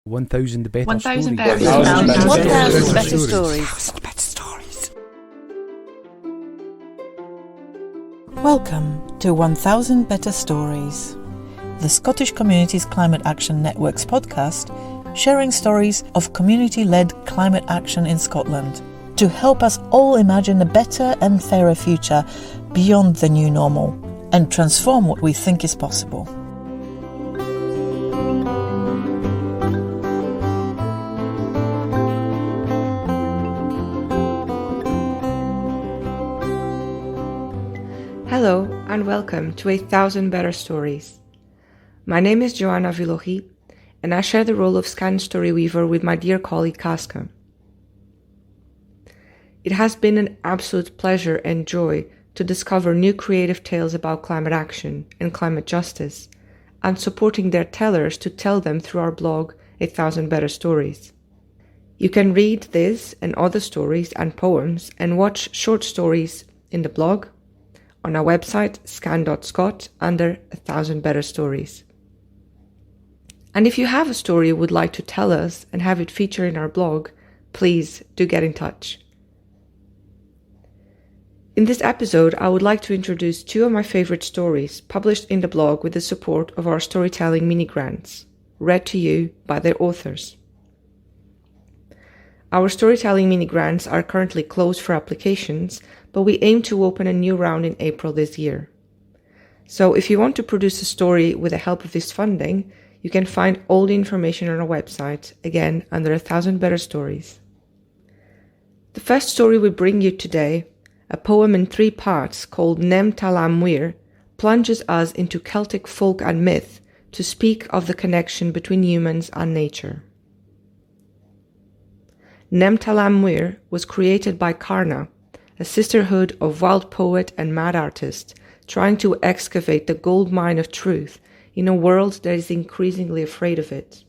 1,000 better 1,000 stories. better 1,000 better stories. 1,000 better stories. Welcome to 1,000 Better Stories, the Scottish Communities Climate Action Network's podcast, sharing stories of community-led climate action in Scotland to help us all imagine a better and fairer future beyond the new normal and transform what we think is possible. Hello and welcome to 1,000 Better Stories. My name is Joana Avi-Lorie and I share the role of SCCAN Storyweaver with my dear colleague Càrna. It has been an absolute pleasure and joy to discover new creative tales about climate action and climate justice and supporting their tellers to tell them through our blog 1,000 Better Stories. You can read this and other stories and poems and watch short stories in the blog on our website scan.scot under 1,000 Better Stories. And if you have a story you would like to tell us and have it featured in our blog, please do get in touch. In this episode, I would like to introduce two of my favorite stories published in the blog with the support of our storytelling mini-grants, read to you by their authors. Our storytelling mini-grants are currently closed for applications, but we aim to open a new round in April this year. So if you want to produce a story with the help of this funding, you can find all the information on our website, again under 1,000 Better Stories. The first story we bring you today, a poem in 3 parts called Talam Muir, plunges us into Celtic folk and myth to speak of the connection between humans and nature. Talam Muir was created by Càrna, a sisterhood of wild poet and mad artist trying to excavate the gold mine of truth in a world that is increasingly afraid of it.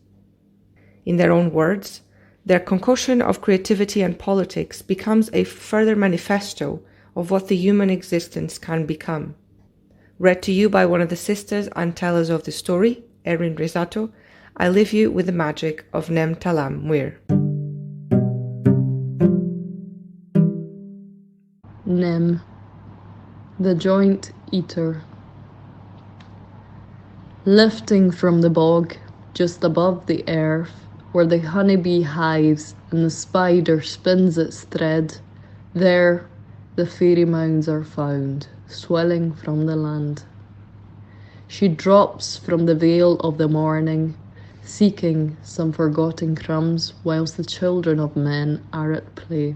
In their own words, their concoction of creativity and politics becomes a further manifesto of what the human existence can become. Read to you by one of the sisters and tellers of the story, Erin Rizzato, I leave you with the magic of Talam Muir. Nem, the joint eater. Lifting from the bog, just above the earth, where the honeybee hives and the spider spins its thread, there the fairy mounds are found, swelling from the land. She drops from the veil of the morning, seeking some forgotten crumbs whilst the children of men are at play.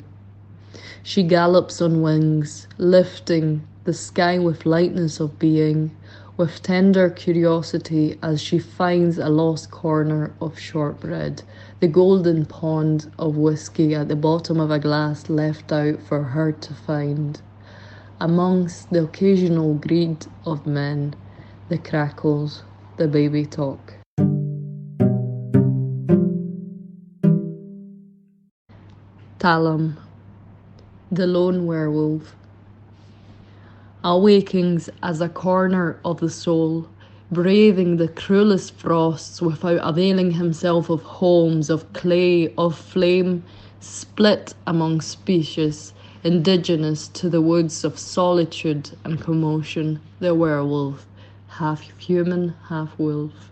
She gallops on wings, lifting the sky with lightness of being, with tender curiosity as she finds a lost corner of shortbread, the golden pond of whiskey at the bottom of a glass left out for her to find. Amongst the occasional greed of men, the crackles, the baby talk. Talam, the lone werewolf. Awakings as a corner of the soul, braving the cruelest frosts without availing himself of homes, of clay, of flame, split among species, indigenous to the woods of solitude and commotion, the werewolf, half human, half wolf.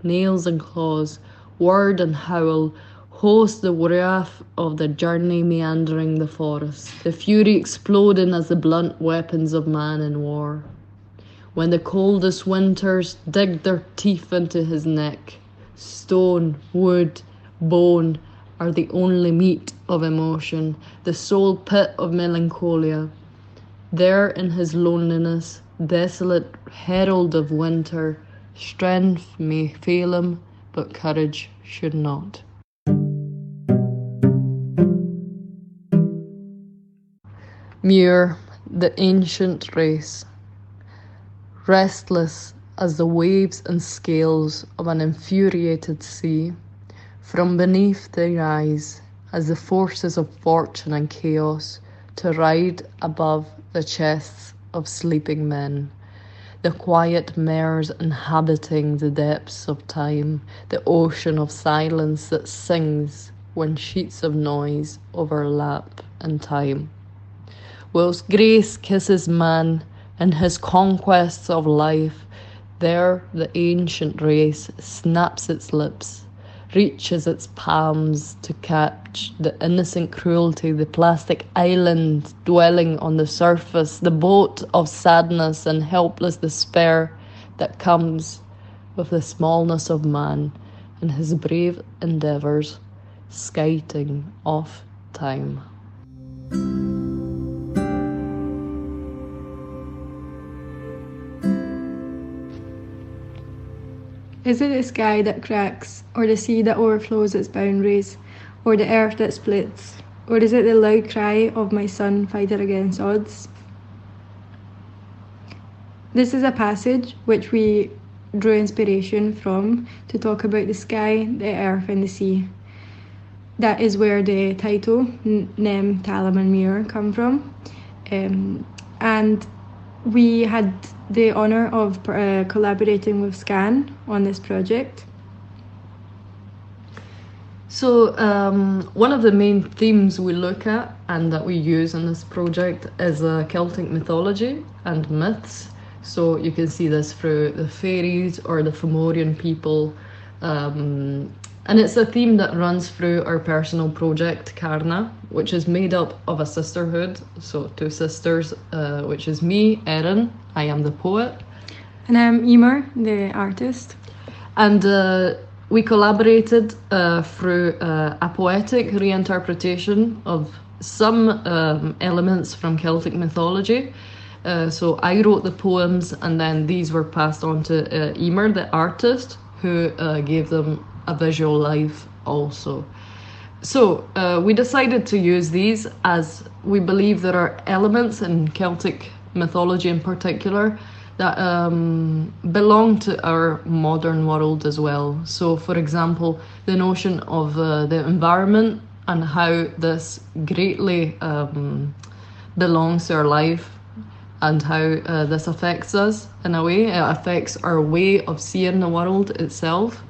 Nails and claws, word and howl, host the wrath of the journey meandering the forest, the fury exploding as the blunt weapons of man in war. When the coldest winters dig their teeth into his neck, stone, wood, bone are the only meat of emotion, the sole pit of melancholia. There in his loneliness, desolate herald of winter, strength may fail him, but courage should not. Muir, the ancient race. Restless as the waves and scales of an infuriated sea, from beneath they rise as the forces of fortune and chaos to ride above the chests of sleeping men. the quiet mares inhabiting the depths of time, the ocean of silence that sings when sheets of noise overlap in time. Whilst grace kisses man in his conquests of life, there the ancient race snaps its lips, reaches its palms to catch the innocent cruelty, the plastic island dwelling on the surface, the boat of sadness and helpless despair that comes with the smallness of man and his brave endeavours, skiting off time. Is it the sky that cracks, or the sea that overflows its boundaries, or the earth that splits, or is it the loud cry of my son fighting against odds? This is a passage which we drew inspiration from to talk about the sky, the earth and the sea. That is where the title, Nem, Talam and Muir, come from. And we had the honour of collaborating with SCCAN on this project. So one of the main themes we look at and that we use in this project is Celtic mythology and myths. So you can see this through the fairies or the Fomorian people. And it's a theme that runs through our personal project, Càrna, which is made up of a sisterhood, so two sisters, which is me, Erin, I am the poet. And I'm Emir, the artist. And we collaborated through a poetic reinterpretation of some elements from Celtic mythology. So I wrote the poems, and then these were passed on to Emir, the artist, who gave them a visual life also. So we decided to use these as we believe there are elements in Celtic mythology in particular that belong to our modern world as well. So for example, the notion of the environment and how this greatly belongs to our life and how this affects us in a way. It affects our way of seeing the world itself.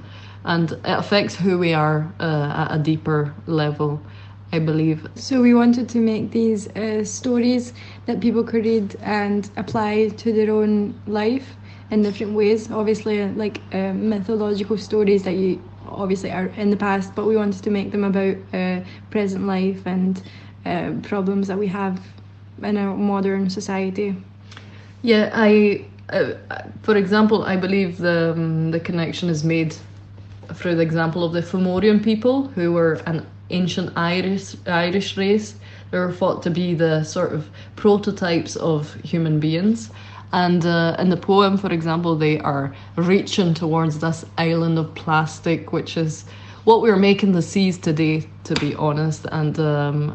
And it affects who we are at a deeper level, I believe. So we wanted to make these stories that people could read and apply to their own life in different ways. Obviously, like mythological stories that you obviously are in the past, but we wanted to make them about present life and problems that we have in our modern society. Yeah, for example, I believe the connection is made through the example of the Fomorian people, who were an ancient Irish race. They were thought to be the sort of prototypes of human beings. And in the poem, for example, they are reaching towards this island of plastic, which is what we're making the seas today, to be honest. And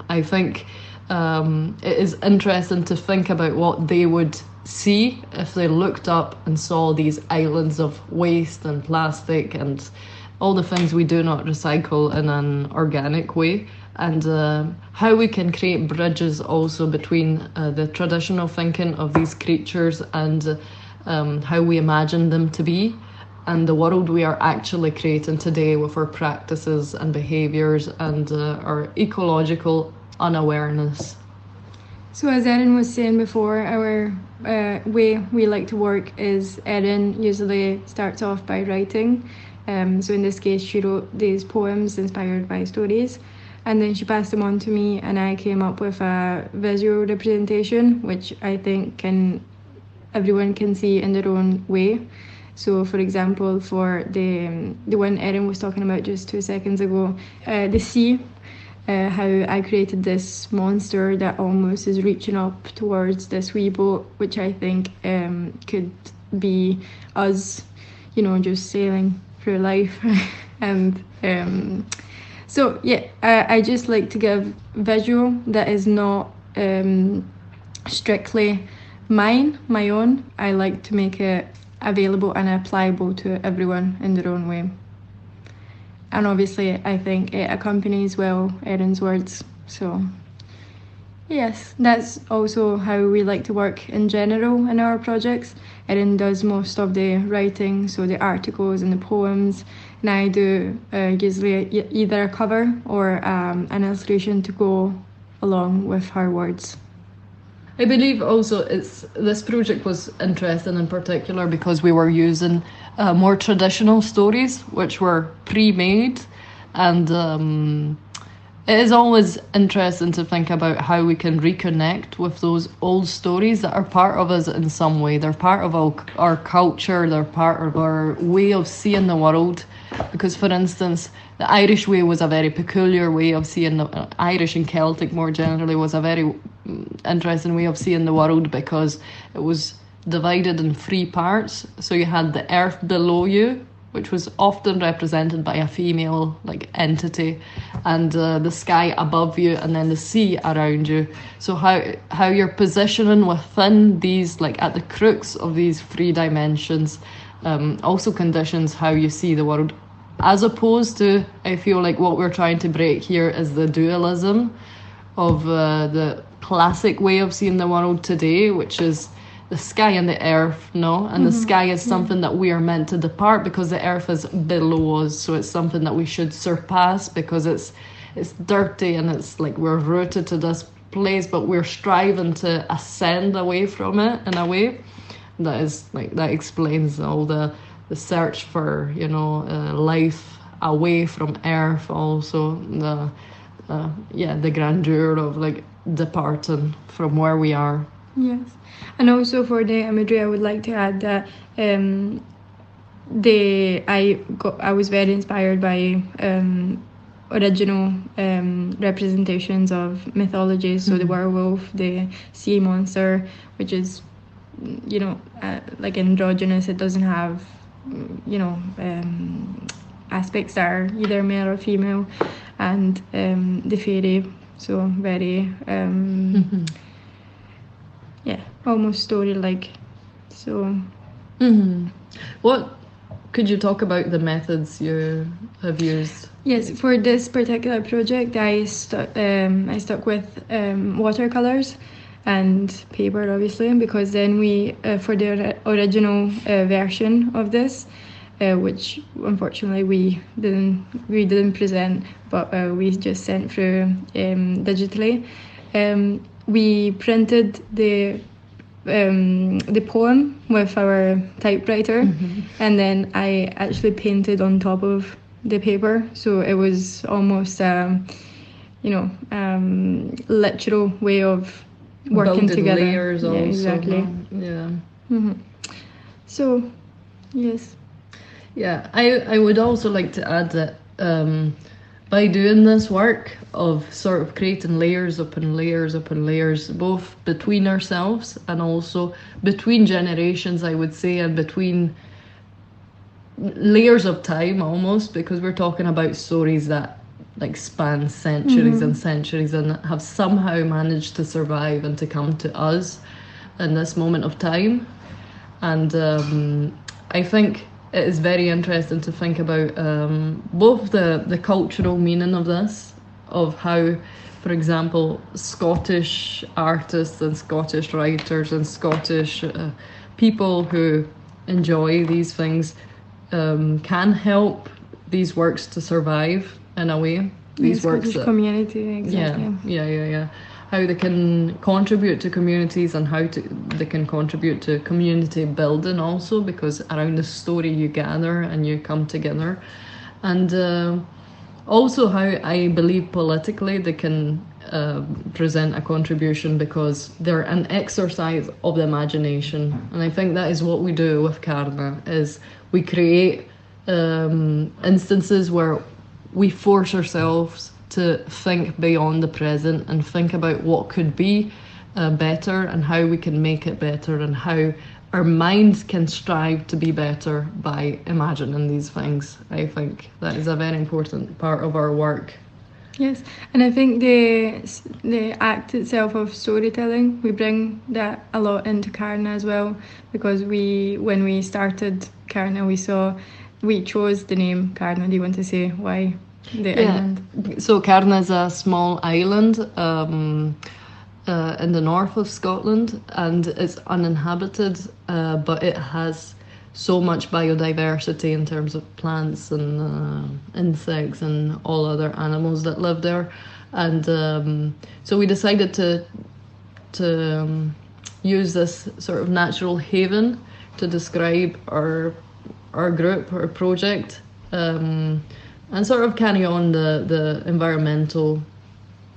I think it is interesting to think about what they would see if they looked up and saw these islands of waste and plastic and all the things we do not recycle in an organic way, and how we can create bridges also between the traditional thinking of these creatures and how we imagine them to be, and the world we are actually creating today with our practices and behaviours and our ecological unawareness. So as Erin was saying before, our way we like to work is Erin usually starts off by writing. So in this case, she wrote these poems inspired by stories, and then she passed them on to me, and I came up with a visual representation, which I think everyone can see in their own way. So for example, for the one Erin was talking about just 2 seconds ago, the sea, how I created this monster that almost is reaching up towards this wee boat, which I think could be us, just sailing through life. And so yeah, I just like to give visual that is not strictly my own. I like to make it available and applicable to everyone in their own way. And obviously I think it accompanies well Erin's words, so Yes, that's also how we like to work in general in our projects. Erin does most of the writing, so the articles and the poems, and I do usually either a cover or an illustration to go along with her words. I believe also this project was interesting in particular because we were using more traditional stories which were pre-made, and it is always interesting to think about how we can reconnect with those old stories that are part of us in some way. They're part of our culture, they're part of our way of seeing the world. Because, for instance, the Irish way was a very peculiar way of seeing the Irish and Celtic more generally was a very interesting way of seeing the world because it was divided in three parts. So you had the earth below you, which was often represented by a female entity, and the sky above you, and then the sea around you. So how you're positioning within these, at the crux of these three dimensions, also conditions how you see the world. As opposed to, I feel like what we're trying to break here is the dualism of the classic way of seeing the world today, which is the sky and the earth, no? And the sky is something that we are meant to depart because the earth is below us. So it's something that we should surpass because it's dirty and it's we're rooted to this place, but we're striving to ascend away from it in a way. That is that explains all the search for, life away from earth, also the grandeur of departing from where we are. Yes, and also for the imagery, I would like to add that I was very inspired by original representations of mythologies. So the werewolf, the sea monster, which is androgynous. It doesn't have aspects that are either male or female, and the fairy. So very almost story-like. So, what could you talk about the methods you have used? Yes, for this particular project, I stuck with watercolors and paper, obviously, because then we for the original version of this, which unfortunately we didn't present, but we just sent through digitally. We printed the poem with our typewriter, and then I actually painted on top of the paper, so it was almost literal way of working building together. Layers also. Exactly. Yeah. So, yes. Yeah, I would also like to add that by doing this work of sort of creating layers upon layers upon layers, both between ourselves and also between generations, I would say, and between layers of time almost, because we're talking about stories that span centuries and centuries and have somehow managed to survive and to come to us in this moment of time. And I think it is very interesting to think about both the cultural meaning of this, of how, for example, Scottish artists and Scottish writers and Scottish people who enjoy these things can help these works to survive in a way. These works that, community, exactly. Yeah. How they can contribute to communities and how they can contribute to community building also, because around the story you gather and you come together. And also how I believe politically they can present a contribution because they're an exercise of the imagination. And I think that is what we do with Càrna, is we create instances where we force ourselves to think beyond the present and think about what could be better and how we can make it better and how our minds can strive to be better by imagining these things. I think that is a very important part of our work. Yes, and I think the act itself of storytelling, we bring that a lot into Càrna as well, because when we started Càrna, we chose the name Càrna. Do you want to say why the island? So Càrna is a small island in the north of Scotland, and it's uninhabited, but it has so much biodiversity in terms of plants and insects and all other animals that live there. And so we decided to use this sort of natural haven to describe our group, our project, and sort of carry on the environmental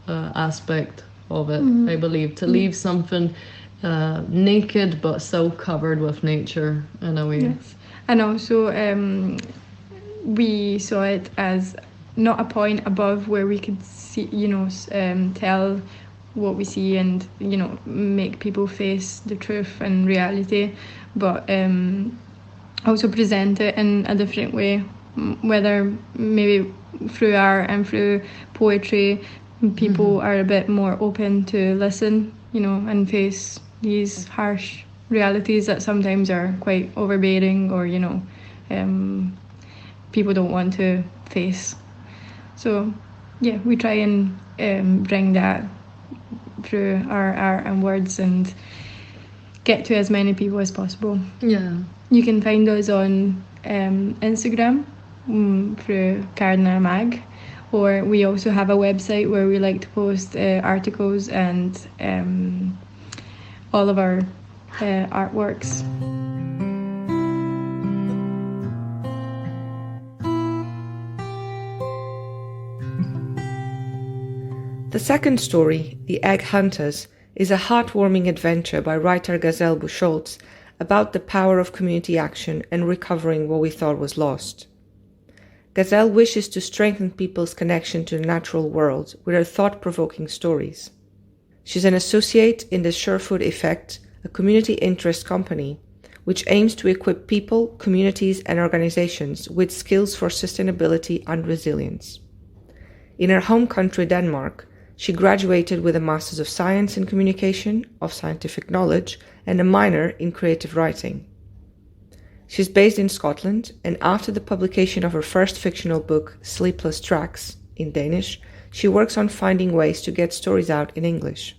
aspect of it, I believe, to leave something naked but still covered with nature in a way. Yes. And also we saw it as not a point above where we could see, tell what we see and, make people face the truth and reality, but also present it in a different way, whether maybe through art and through poetry, people are a bit more open to listen, and face these harsh realities that sometimes are quite overbearing or, people don't want to face. So, yeah, we try and bring that through our art and words and get to as many people as possible. Yeah. You can find us on Instagram through Càrna Mag, or we also have a website where we like to post articles and all of our artworks. The second story, The Egg Hunters, is a heartwarming adventure by writer Gazelle Bucholz about the power of community action and recovering what we thought was lost. Gazelle wishes to strengthen people's connection to the natural world with her thought-provoking stories. She's an associate in the Surefood Effect, a community interest company, which aims to equip people, communities, and organizations with skills for sustainability and resilience. In her home country, Denmark, she graduated with a Master's of Science in Communication, of Scientific Knowledge, and a minor in Creative Writing. She's based in Scotland, and after the publication of her first fictional book, Sleepless Tracks, in Danish, she works on finding ways to get stories out in English.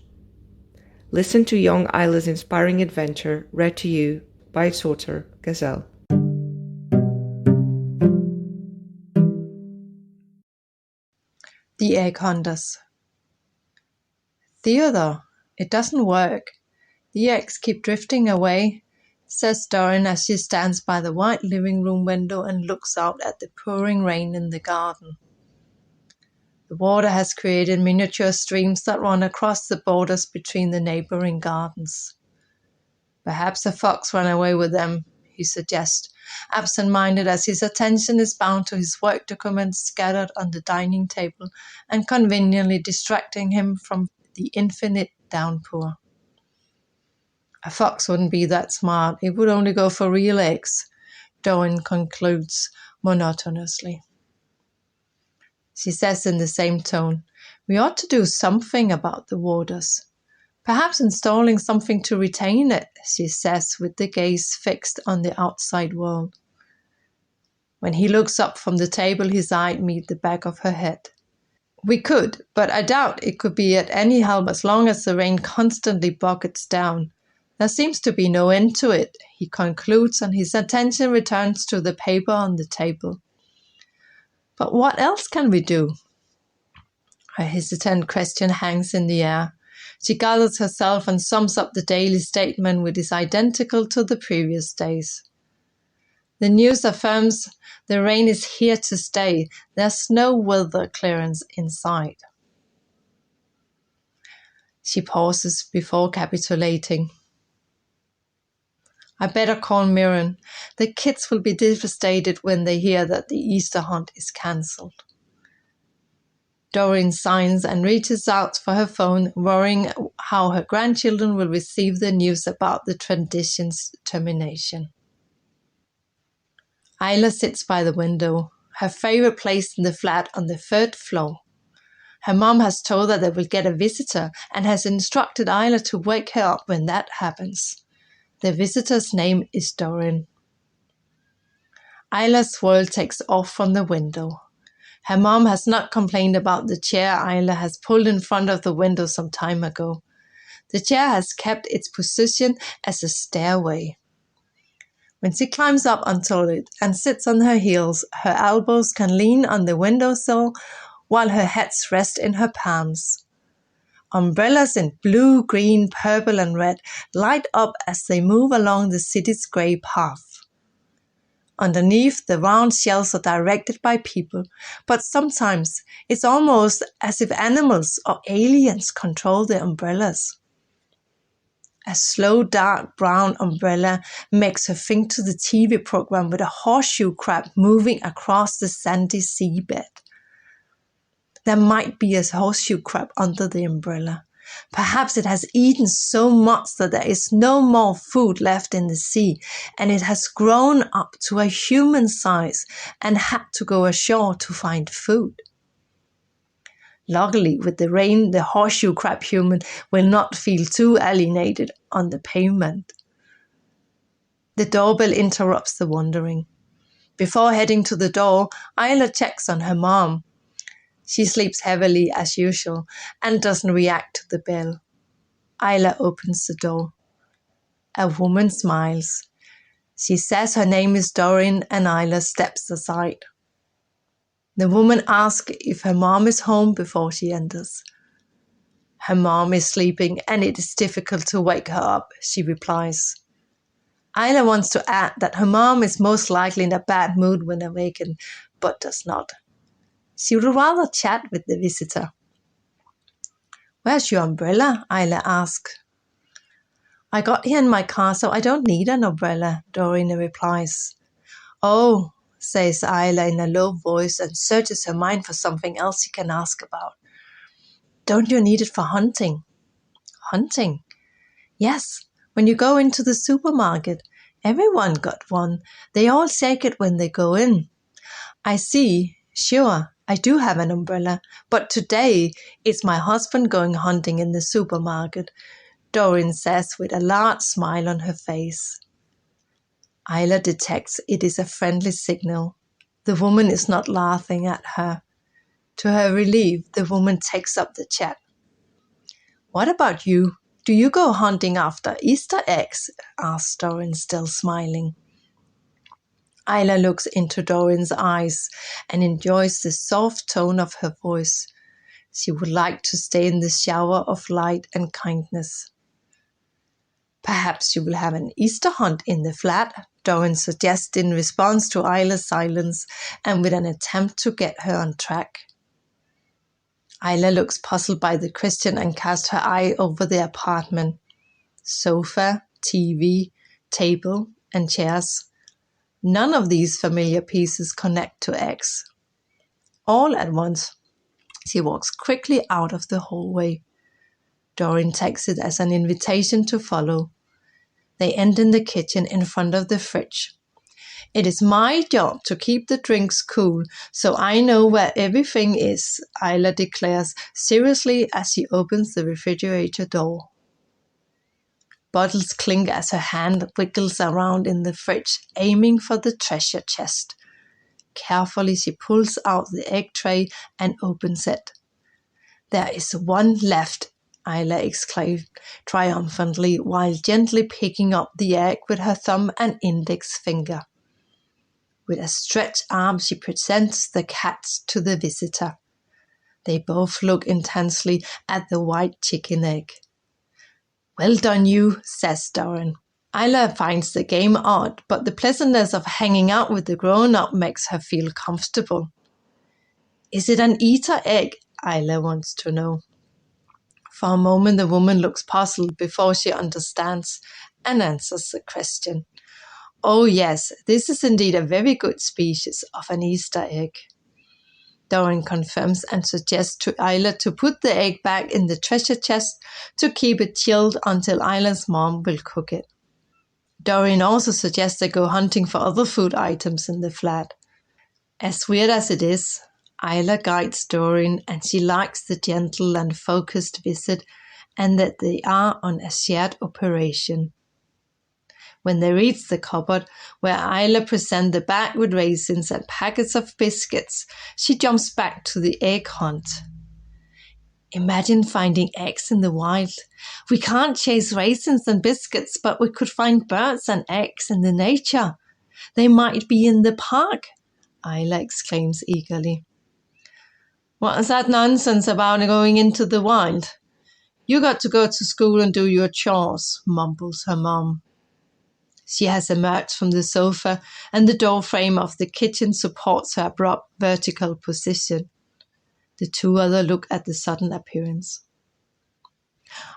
Listen to young Isla's inspiring adventure, read to you by its author, Gazelle. The Egg Hunters. Theodore, it doesn't work. The eggs keep drifting away, says Doreen as she stands by the wide living room window and looks out at the pouring rain in the garden. The water has created miniature streams that run across the borders between the neighboring gardens. Perhaps a fox ran away with them, he suggests, absent-minded as his attention is bound to his work documents scattered on the dining table and conveniently distracting him from the infinite downpour. A fox wouldn't be that smart. It would only go for real eggs, Doreen concludes monotonously. She says in the same tone, we ought to do something about the waters. Perhaps installing something to retain it, she says with the gaze fixed on the outside world. When he looks up from the table, his eyes meet the back of her head. We could, but I doubt it could be at any help as long as the rain constantly buckets down. There seems to be no end to it, he concludes, and his attention returns to the paper on the table. But what else can we do? Her hesitant question hangs in the air. She gathers herself and sums up the daily statement, which is identical to the previous days. The news affirms the rain is here to stay. There's no weather clearance in sight. She pauses before capitulating. I better call Muir. The kids will be devastated when they hear that the Easter hunt is cancelled. Doreen signs and reaches out for her phone, worrying how her grandchildren will receive the news about the tradition's termination. Isla sits by the window, her favorite place in the flat on the 3rd floor. Her mom has told her they will get a visitor and has instructed Isla to wake her up when that happens. The visitor's name is Doreen. Isla's world takes off from the window. Her mom has not complained about the chair Isla has pulled in front of the window some time ago. The chair has kept its position as a stairway. When she climbs up onto it and sits on her heels, her elbows can lean on the windowsill while her head rests in her palms. Umbrellas in blue, green, purple and red light up as they move along the city's grey path. Underneath, the round shells are directed by people, but sometimes it's almost as if animals or aliens control the umbrellas. A slow, dark brown umbrella makes her think to the TV program with a horseshoe crab moving across the sandy seabed. There might be a horseshoe crab under the umbrella. Perhaps it has eaten so much that there is no more food left in the sea, and it has grown up to a human size and had to go ashore to find food. Luckily, with the rain, the horseshoe crab human will not feel too alienated on the pavement. The doorbell interrupts the wandering. Before heading to the door, Isla checks on her mom. She sleeps heavily as usual and doesn't react to the bell. Isla opens the door. A woman smiles. She says her name is Doreen and Isla steps aside. The woman asks if her mom is home before she enters. Her mom is sleeping and it is difficult to wake her up, she replies. Isla wants to add that her mom is most likely in a bad mood when awakened, but does not. She would rather chat with the visitor. Where's your umbrella? Isla asks. I got here in my car, so I don't need an umbrella, Doreen replies. Oh, says Isla in a low voice and searches her mind for something else she can ask about. Don't you need it for hunting? Hunting? Yes, when you go into the supermarket. Everyone got one. They all shake it when they go in. I see. Sure, I do have an umbrella, but today it's my husband going hunting in the supermarket, Doreen says with a large smile on her face. Isla detects it is a friendly signal. The woman is not laughing at her. To her relief, the woman takes up the chat. What about you? Do you go hunting after Easter eggs? Asks Doreen, still smiling. Isla looks into Doreen's eyes and enjoys the soft tone of her voice. She would like to stay in the shower of light and kindness. Perhaps you will have an Easter hunt in the flat, Doreen suggests in response to Isla's silence and with an attempt to get her on track. Isla looks puzzled by the question and casts her eye over the apartment. Sofa, TV, table, and chairs. None of these familiar pieces connect to eggs. All at once, she walks quickly out of the hallway. Doreen takes it as an invitation to follow. They end in the kitchen in front of the fridge. It is my job to keep the drinks cool, so I know where everything is, Isla declares seriously as she opens the refrigerator door. Bottles clink as her hand wiggles around in the fridge, aiming for the treasure chest. Carefully she pulls out the egg tray and opens it. There is one left, Isla exclaimed triumphantly while gently picking up the egg with her thumb and index finger. With a stretched arm, she presents the catch to the visitor. They both look intensely at the white chicken egg. Well done you, says Doreen. Isla finds the game odd, but the pleasantness of hanging out with the grown-up makes her feel comfortable. Is it an Easter egg? Isla wants to know. For a moment the woman looks puzzled before she understands and answers the question. Oh yes, this is indeed a very good species of an Easter egg. Doreen confirms and suggests to Isla to put the egg back in the treasure chest to keep it chilled until Isla's mom will cook it. Doreen also suggests they go hunting for other food items in the flat. As weird as it is, Isla guides Doreen and she likes the gentle and focused visit and that they are on a shared operation. When they reach the cupboard, where Isla presents the bag with raisins and packets of biscuits, she jumps back to the egg hunt. Imagine finding eggs in the wild. We can't chase raisins and biscuits, but we could find birds and eggs in the nature. They might be in the park, Isla exclaims eagerly. What is that nonsense about going into the wild? You got to go to school and do your chores, mumbles her mom. She has emerged from the sofa, and the door frame of the kitchen supports her abrupt vertical position. The two others look at the sudden appearance.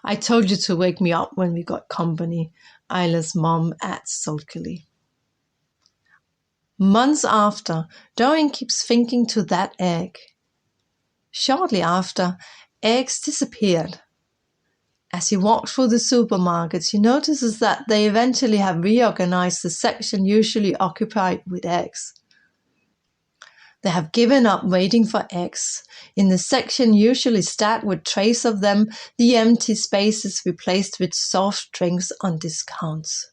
I told you to wake me up when we got company, Isla's mom adds sulkily. Months after, Dorian keeps thinking to that egg. Shortly after, eggs disappeared. As he walks through the supermarkets, he notices that they eventually have reorganized the section usually occupied with eggs. They have given up waiting for eggs. In the section usually stacked with trays of them, the empty space is replaced with soft drinks on discounts.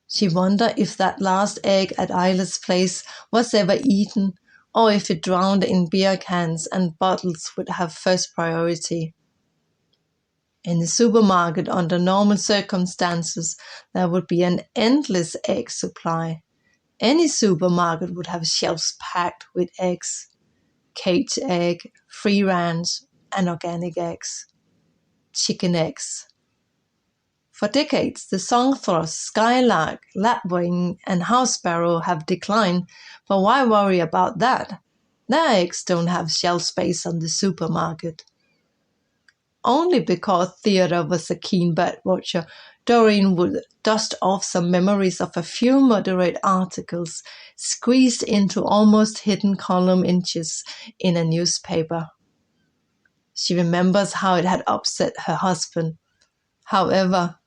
She wondered if that last egg at Isla's place was ever eaten, or if it drowned in beer cans and bottles would have first priority. In the supermarket, under normal circumstances, there would be an endless egg supply. Any supermarket would have shelves packed with eggs, caged egg, free range, and organic eggs, chicken eggs. For decades, the song thrush, skylark, lapwing, and house sparrow have declined, but why worry about that? Their eggs don't have shelf space on the supermarket. Only because Theodore was a keen bird watcher, Dorian would dust off some memories of a few moderate articles squeezed into almost hidden column inches in a newspaper. She remembers how it had upset her husband. However,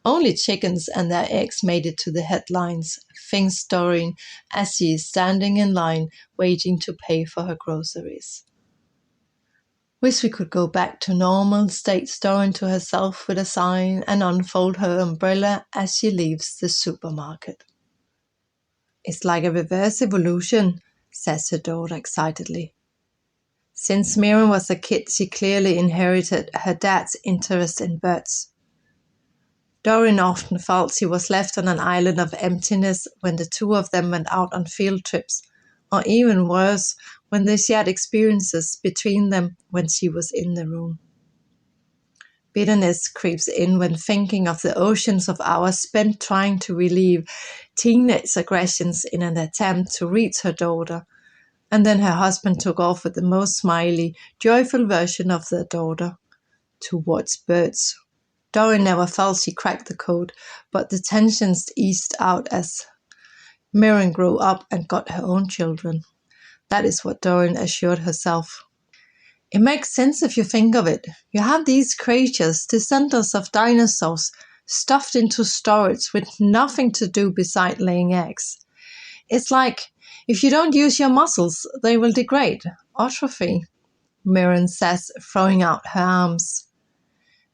only chickens and their eggs made it to the headlines, thinks Dorian as she is standing in line waiting to pay for her groceries. Wish we could go back to normal, states Dorian to herself with a sigh and unfold her umbrella as she leaves the supermarket. It's like a reverse evolution, says her daughter excitedly. Since Miriam was a kid, she clearly inherited her dad's interest in birds. Dorian often felt she was left on an island of emptiness when the two of them went out on field trips, or even worse, when they shared experiences between them when she was in the room. Bitterness creeps in when thinking of the oceans of hours spent trying to relieve teenage aggressions in an attempt to reach her daughter, and then her husband took off with the most smiley, joyful version of their daughter, to watch birds. Dorian never felt she cracked the code, but the tensions eased out as Miriam grew up and got her own children. That is what Dorian assured herself. It makes sense if you think of it. You have these creatures, descendants of dinosaurs, stuffed into storage with nothing to do beside laying eggs. It's like, if you don't use your muscles, they will degrade, atrophy, Miriam says, throwing out her arms.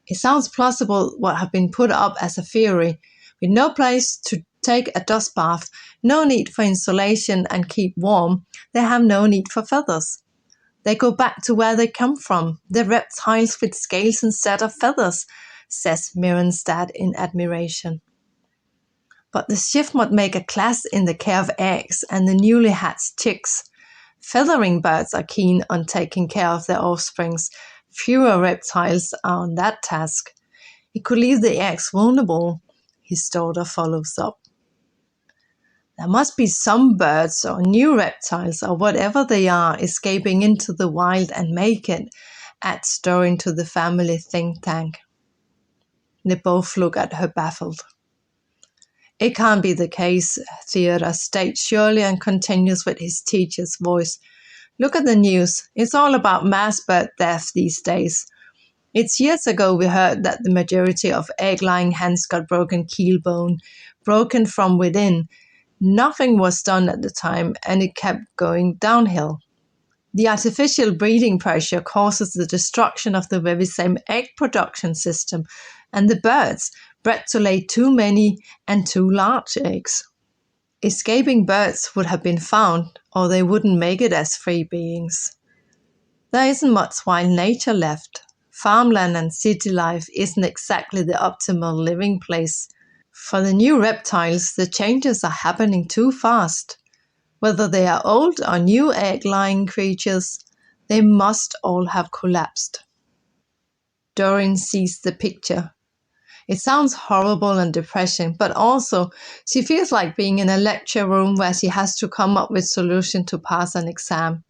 It sounds plausible what have been put up as a theory. With no place to take a dust bath, no need for insulation and keep warm, they have no need for feathers. They go back to where they come from, the reptiles with scales instead of feathers, says Miriam's dad in admiration. But the shift might make a clash in the care of eggs and the newly hatched chicks. Feathering birds are keen on taking care of their offsprings. Fewer reptiles are on that task. It could leave the eggs vulnerable, his daughter follows up. There must be some birds or new reptiles or whatever they are escaping into the wild and make it, adds Dorian to the family think tank. They both look at her baffled. It can't be the case, Theodore states surely and continues with his teacher's voice. Look at the news. It's all about mass bird death these days. It's years ago we heard that the majority of egg-laying hens got broken keelbone, broken from within. Nothing was done at the time, and it kept going downhill. The artificial breeding pressure causes the destruction of the very same egg production system, and the birds bred to lay too many and too large eggs. Escaping birds would have been found, or they wouldn't make it as free beings. There isn't much wild nature left. Farmland and city life isn't exactly the optimal living place. For the new reptiles, the changes are happening too fast. Whether they are old or new egg-laying creatures, they must all have collapsed. Doreen sees the picture. It sounds horrible and depressing, but also she feels like being in a lecture room where she has to come up with solutions to pass an exam.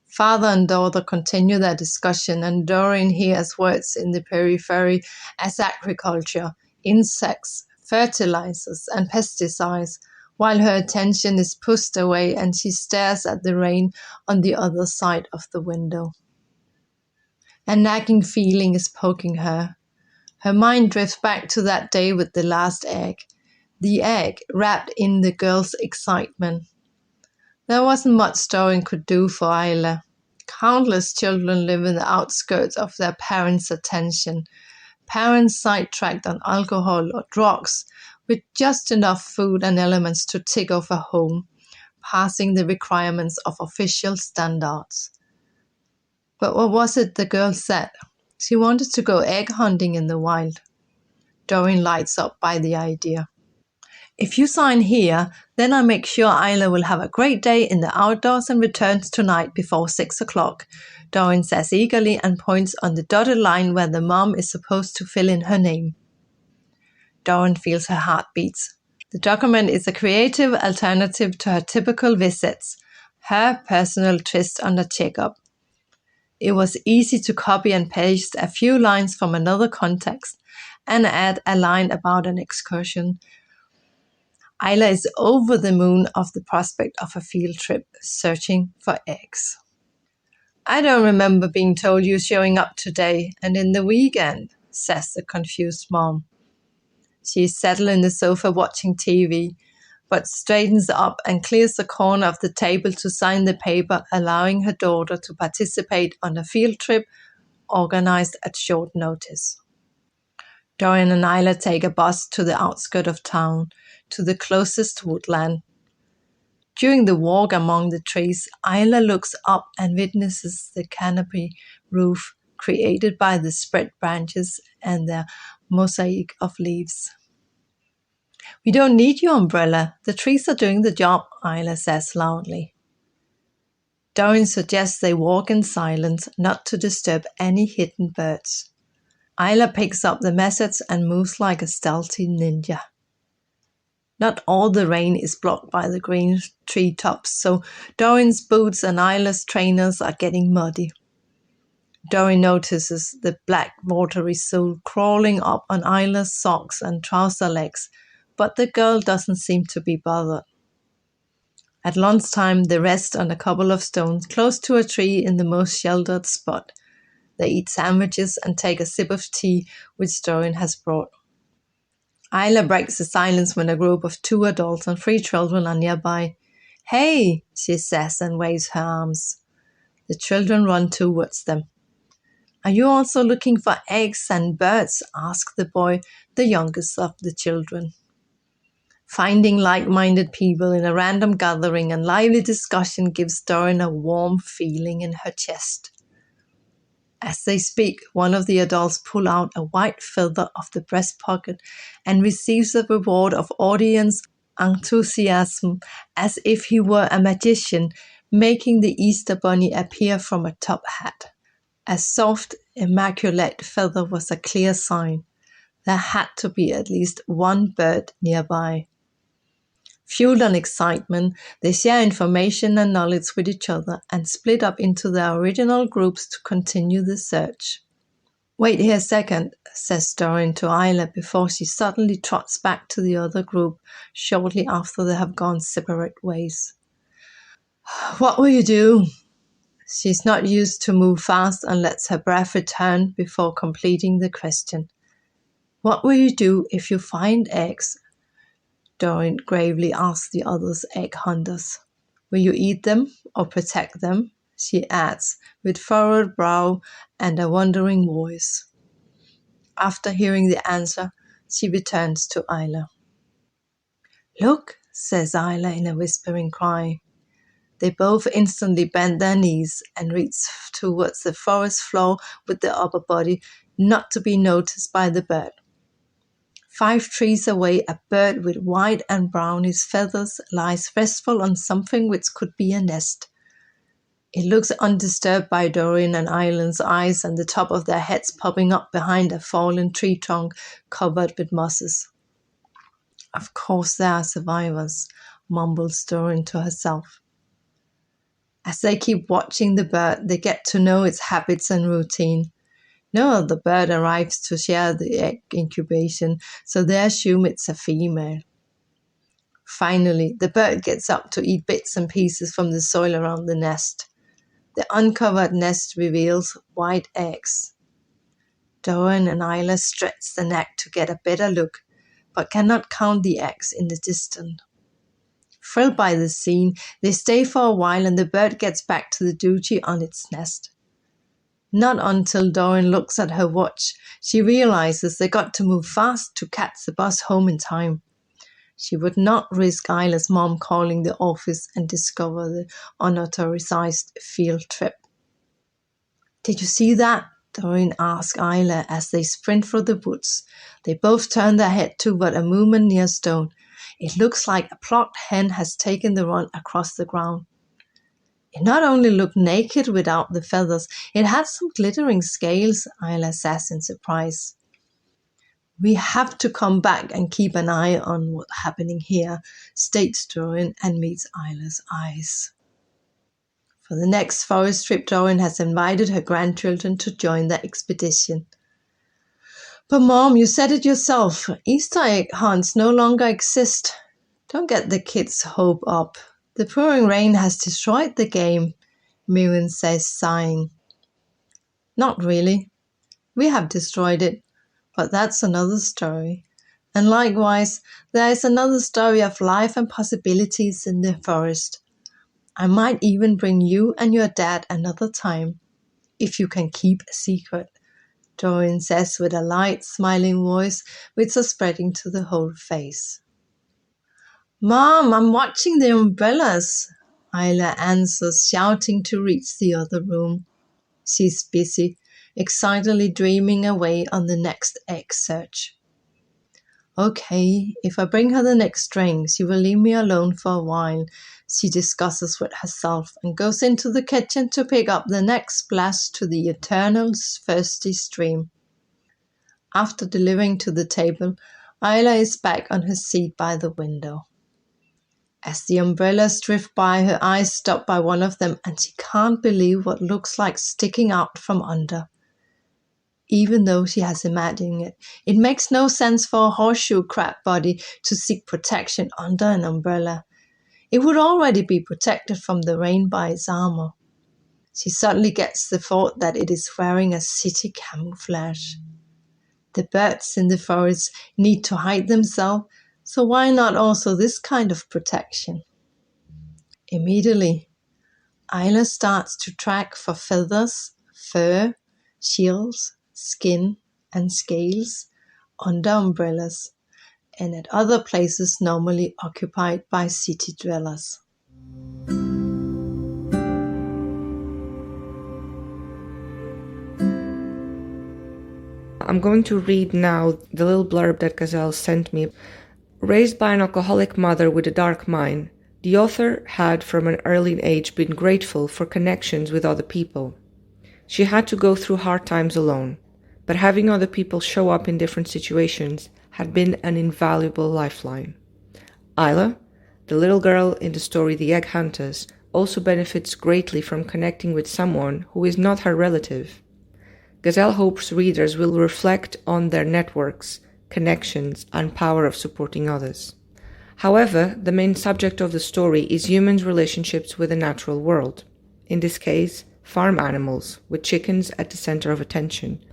Father and daughter continue their discussion, and Doreen hears words in the periphery as agriculture, insects, fertilizers, and pesticides, while her attention is pushed away and she stares at the rain on the other side of the window. A nagging feeling is poking her. Her mind drifts back to that day with the last egg. The egg wrapped in the girl's excitement. There wasn't much Doreen could do for Isla. Countless children live in the outskirts of their parents' attention. Parents sidetracked on alcohol or drugs, with just enough food and elements to tick off a home, passing the requirements of official standards. But what was it the girl said? She wanted to go egg hunting in the wild. Doreen lights up by the idea. If you sign here, then I make sure Isla will have a great day in the outdoors and returns tonight before 6 o'clock, Doreen says eagerly and points on the dotted line where the mom is supposed to fill in her name. Doreen feels her heart beats. The document is a creative alternative to her typical visits, her personal twist on a checkup. It was easy to copy and paste a few lines from another context and add a line about an excursion. Isla is over the moon of the prospect of a field trip, searching for eggs. I don't remember being told you're showing up today and in the weekend, says the confused mom. She is settled in the sofa watching TV, but straightens up and clears the corner of the table to sign the paper, allowing her daughter to participate on a field trip organized at short notice. Doreen and Isla take a bus to the outskirts of town, to the closest woodland. During the walk among the trees, Isla looks up and witnesses the canopy roof created by the spread branches and their mosaic of leaves. We don't need your umbrella. The trees are doing the job, Isla says loudly. Doreen suggests they walk in silence, not to disturb any hidden birds. Isla picks up the message and moves like a stealthy ninja. Not all the rain is blocked by the green treetops, so Doreen's boots and Isla's trainers are getting muddy. Doreen notices the black watery soot crawling up on Isla's socks and trouser legs, but the girl doesn't seem to be bothered. At lunchtime, they rest on a couple of stones close to a tree in the most sheltered spot. They eat sandwiches and take a sip of tea, which Doreen has brought. Isla breaks the silence when a group of 2 adults and 3 children are nearby. Hey, she says and waves her arms. The children run towards them. Are you also looking for eggs and birds? Asks the boy, the youngest of the children. Finding like-minded people in a random gathering and lively discussion gives Doreen a warm feeling in her chest. As they speak, one of the adults pulls out a white feather of the breast pocket and receives a reward of audience enthusiasm as if he were a magician, making the Easter bunny appear from a top hat. A soft, immaculate feather was a clear sign. There had to be at least one bird nearby. Fueled on excitement, they share information and knowledge with each other and split up into their original groups to continue the search. Wait here a second, says Doreen to Isla before she suddenly trots back to the other group shortly after they have gone separate ways. What will you do? She's not used to move fast and lets her breath return before completing the question. What will you do if you find eggs? Doreen gravely asks the other egg hunters. Will you eat them or protect them? She adds, with furrowed brow and a wondering voice. After hearing the answer, she returns to Isla. Look, says Isla in a whispering cry. They both instantly bend their knees and reach towards the forest floor with their upper body, not to be noticed by the bird. 5 trees away, a bird with white and brownish feathers lies restful on something which could be a nest. It looks undisturbed by Dorian and Island's eyes and the top of their heads popping up behind a fallen tree trunk covered with mosses. Of course there are survivors, mumbles Dorian to herself. As they keep watching the bird, they get to know its habits and routine. No other bird arrives to share the egg incubation, so they assume it's a female. Finally, the bird gets up to eat bits and pieces from the soil around the nest. The uncovered nest reveals white eggs. Dorian and Isla stretch the neck to get a better look, but cannot count the eggs in the distance. Thrilled by the scene, they stay for a while and the bird gets back to the duty on its nest. Not until Dorian looks at her watch, she realizes they got to move fast to catch the bus home in time. She would not risk Isla's mom calling the office and discover the unauthorized field trip. "Did you see that?" Dorian asks Isla as they sprint through the woods. They both turn their head toward a movement near stone. It looks like a plucked hen has taken the run across the ground. It not only looked naked without the feathers, it had some glittering scales, Isla says in surprise. "We have to come back and keep an eye on what's happening here," states Dorian and meets Isla's eyes. For the next forest trip, Dorian has invited her grandchildren to join the expedition. "But Mom, you said it yourself. Easter egg hunts no longer exist. Don't get the kids' hope up. The pouring rain has destroyed the game," Muir says, sighing. "Not really. We have destroyed it, but that's another story. And likewise, there is another story of life and possibilities in the forest. I might even bring you and your dad another time, if you can keep a secret," Dorian says with a light, smiling voice which is spreading to the whole face. "Mom, I'm watching the umbrellas," Isla answers, shouting to reach the other room. She's busy, excitedly dreaming away on the next egg search. "Okay, if I bring her the next drink, she will leave me alone for a while," she discusses with herself and goes into the kitchen to pick up the next splash to the eternal thirsty stream. After delivering to the table, Isla is back on her seat by the window. As the umbrellas drift by, her eyes stop by one of them and she can't believe what looks like sticking out from under. Even though she has imagined it, it makes no sense for a horseshoe crab body to seek protection under an umbrella. It would already be protected from the rain by its armor. She suddenly gets the thought that it is wearing a city camouflage. The birds in the forest need to hide themselves, so why not also this kind of protection? Immediately, Isla starts to track for feathers, fur, shields, skin, and scales under umbrellas and at other places normally occupied by city dwellers. I'm going to read now the little blurb that Gazelle sent me. Raised by an alcoholic mother with a dark mind, the author had from an early age been grateful for connections with other people. She had to go through hard times alone, but having other people show up in different situations had been an invaluable lifeline. Isla, the little girl in the story The Egg Hunters, also benefits greatly from connecting with someone who is not her relative. Gazelle hopes readers will reflect on their networks, connections, and power of supporting others. However, the main subject of the story is humans' relationships with the natural world. In this case, farm animals, with chickens at the center of attention.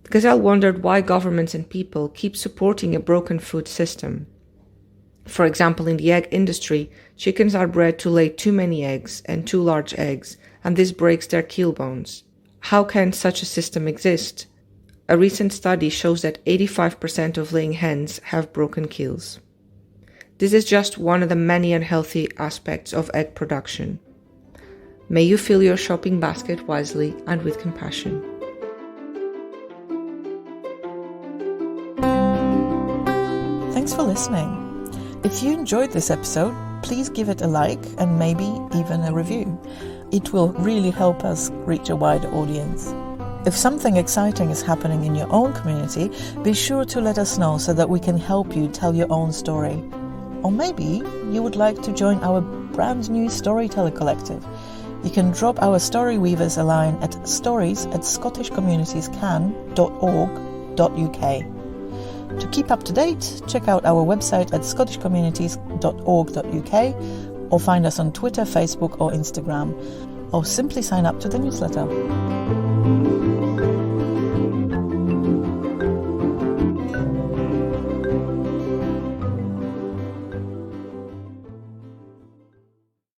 Gazelle wondered why governments and people keep supporting a broken food system. For example, in the egg industry, chickens are bred to lay too many eggs and too large eggs, and this breaks their keel bones. How can such a system exist? A recent study shows that 85% of laying hens have broken keels. This is just one of the many unhealthy aspects of egg production. May you fill your shopping basket wisely and with compassion. Thanks for listening. If you enjoyed this episode, please give it a like and maybe even a review. It will really help us reach a wider audience. If something exciting is happening in your own community, be sure to let us know so that we can help you tell your own story. Or maybe you would like to join our brand new Storyteller Collective. You can drop our Story Weavers a line at stories@scottishcommunitiescan.org.uk. To keep up to date, check out our website at scottishcommunities.org.uk or find us on Twitter, Facebook or Instagram, or simply sign up to the newsletter.